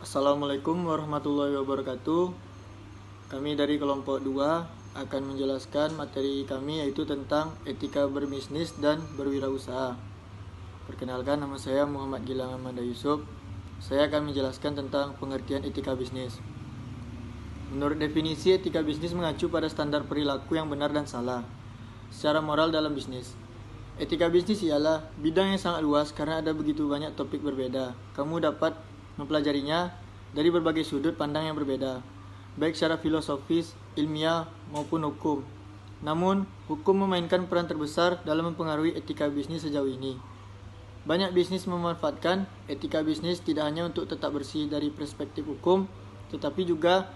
Assalamualaikum warahmatullahi wabarakatuh. Kami dari kelompok 2 akan menjelaskan materi kami, yaitu tentang etika berbisnis dan berwirausaha. Perkenalkan, nama saya Muhammad Gilang Amanda Yusuf. Saya akan menjelaskan tentang pengertian etika bisnis. Menurut definisi, etika bisnis mengacu pada standar perilaku yang benar dan salah secara moral dalam bisnis. Etika bisnis ialah bidang yang sangat luas karena ada begitu banyak topik berbeda. Kamu dapat mempelajarinya dari berbagai sudut pandang yang berbeda, baik secara filosofis, ilmiah, maupun hukum. Namun, hukum memainkan peran terbesar dalam mempengaruhi etika bisnis sejauh ini. Banyak bisnis memanfaatkan etika bisnis tidak hanya untuk tetap bersih dari perspektif hukum, tetapi juga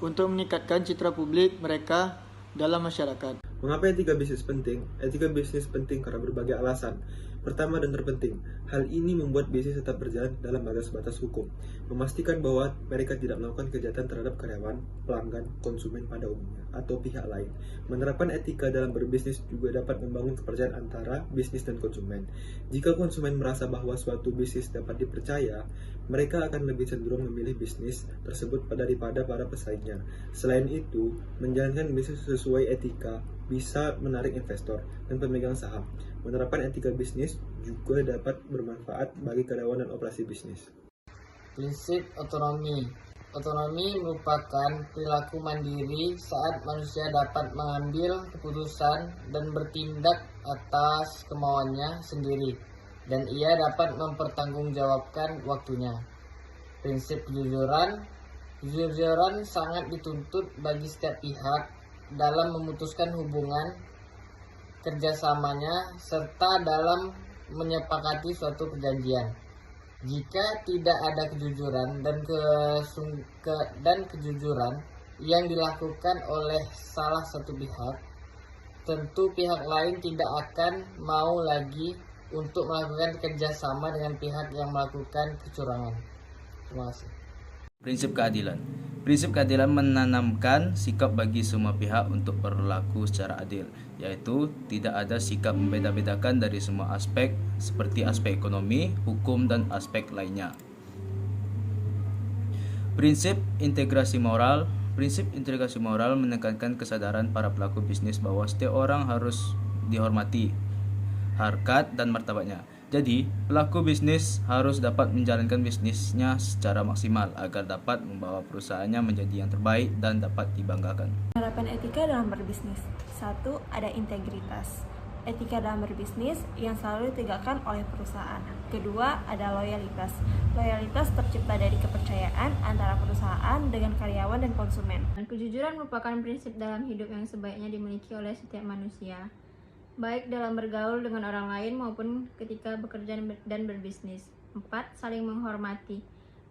untuk meningkatkan citra publik mereka dalam masyarakat. Mengapa etika bisnis penting? Etika bisnis penting karena berbagai alasan. Pertama dan terpenting, hal ini membuat bisnis tetap berjalan dalam batas-batas hukum, memastikan bahwa mereka tidak melakukan kejahatan terhadap karyawan, pelanggan, konsumen pada umumnya, atau pihak lain. Menerapkan etika dalam berbisnis juga dapat membangun kepercayaan antara bisnis dan konsumen. Jika konsumen merasa bahwa suatu bisnis dapat dipercaya, mereka akan lebih cenderung memilih bisnis tersebut daripada para pesaingnya. Selain itu, menjalankan bisnis sesuai etika bisa menarik investor dan pemegang saham. Menerapkan etika bisnis juga dapat bermanfaat bagi karyawan dan operasi bisnis. Prinsip otonomi. Otonomi merupakan perilaku mandiri saat manusia dapat mengambil keputusan dan bertindak atas kemauannya sendiri, dan ia dapat mempertanggungjawabkan waktunya. Prinsip kejujuran. Kejujuran sangat dituntut bagi setiap pihak dalam memutuskan hubungan kerjasamanya serta dalam menyepakati suatu perjanjian. Jika tidak ada kejujuran dan kejujuran yang dilakukan oleh salah satu pihak, tentu pihak lain tidak akan mau lagi untuk melakukan kerjasama dengan pihak yang melakukan kecurangan. Terima kasih. Prinsip keadilan. Prinsip keadilan menanamkan sikap bagi semua pihak untuk berlaku secara adil, yaitu tidak ada sikap membeda-bedakan dari semua aspek seperti aspek ekonomi, hukum, dan aspek lainnya. Prinsip integrasi moral. Prinsip integrasi moral menekankan kesadaran para pelaku bisnis bahwa setiap orang harus dihormati harkat dan martabatnya. Jadi, pelaku bisnis harus dapat menjalankan bisnisnya secara maksimal agar dapat membawa perusahaannya menjadi yang terbaik dan dapat dibanggakan. Penerapan etika dalam berbisnis. 1. Ada integritas. Etika dalam berbisnis yang selalu ditegakkan oleh perusahaan. Kedua, ada loyalitas. Loyalitas tercipta dari kepercayaan antara perusahaan dengan karyawan dan konsumen. Kejujuran merupakan prinsip dalam hidup yang sebaiknya dimiliki oleh setiap manusia, baik dalam bergaul dengan orang lain maupun ketika bekerja dan berbisnis. 4. Saling menghormati.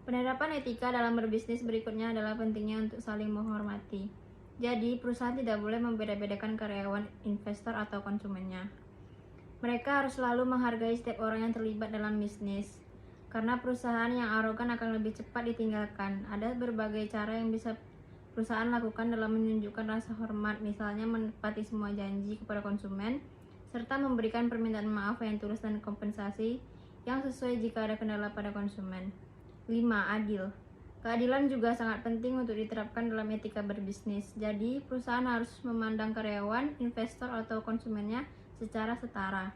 Penerapan etika dalam berbisnis berikutnya adalah pentingnya untuk saling menghormati. Jadi, perusahaan tidak boleh membeda-bedakan karyawan, investor, atau konsumennya. Mereka harus selalu menghargai setiap orang yang terlibat dalam bisnis, karena perusahaan yang arogan akan lebih cepat ditinggalkan. Ada berbagai cara yang bisa perusahaan lakukan dalam menunjukkan rasa hormat, misalnya menepati semua janji kepada konsumen, serta memberikan permintaan maaf yang tulus dan kompensasi yang sesuai jika ada kendala pada konsumen. 5. Adil. Keadilan juga sangat penting untuk diterapkan dalam etika berbisnis. Jadi, perusahaan harus memandang karyawan, investor, atau konsumennya secara setara.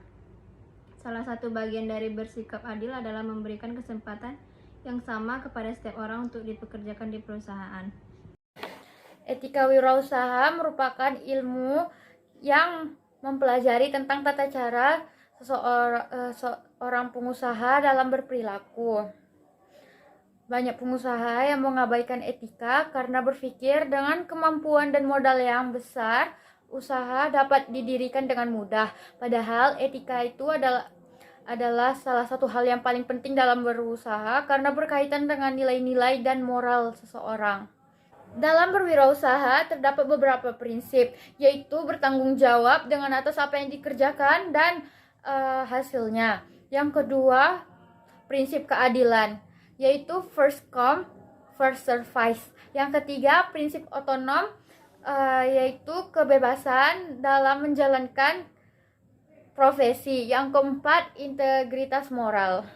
Salah satu bagian dari bersikap adil adalah memberikan kesempatan yang sama kepada setiap orang untuk dipekerjakan di perusahaan. Etika wirausaha merupakan ilmu yang mempelajari tentang tata cara seorang pengusaha dalam berperilaku. Banyak pengusaha yang mengabaikan etika karena berpikir dengan kemampuan dan modal yang besar, usaha dapat didirikan dengan mudah. Padahal etika itu adalah salah satu hal yang paling penting dalam berusaha karena berkaitan dengan nilai-nilai dan moral seseorang. Dalam berwirausaha terdapat beberapa prinsip, yaitu bertanggung jawab dengan atas apa yang dikerjakan dan hasilnya. Yang kedua, prinsip keadilan, yaitu first come, first service. Yang ketiga, prinsip otonom, yaitu kebebasan dalam menjalankan profesi. Yang keempat, integritas moral.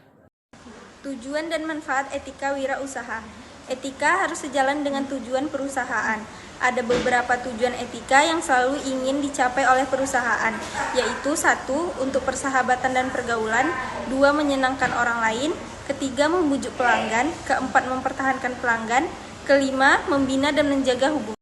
Tujuan dan manfaat etika wirausaha. Etika harus sejalan dengan tujuan perusahaan. Ada beberapa tujuan etika yang selalu ingin dicapai oleh perusahaan, yaitu 1. Untuk persahabatan dan pergaulan, 2. Menyenangkan orang lain, 3. Membujuk pelanggan, 4. Mempertahankan pelanggan, 5. Membina dan menjaga hubungan.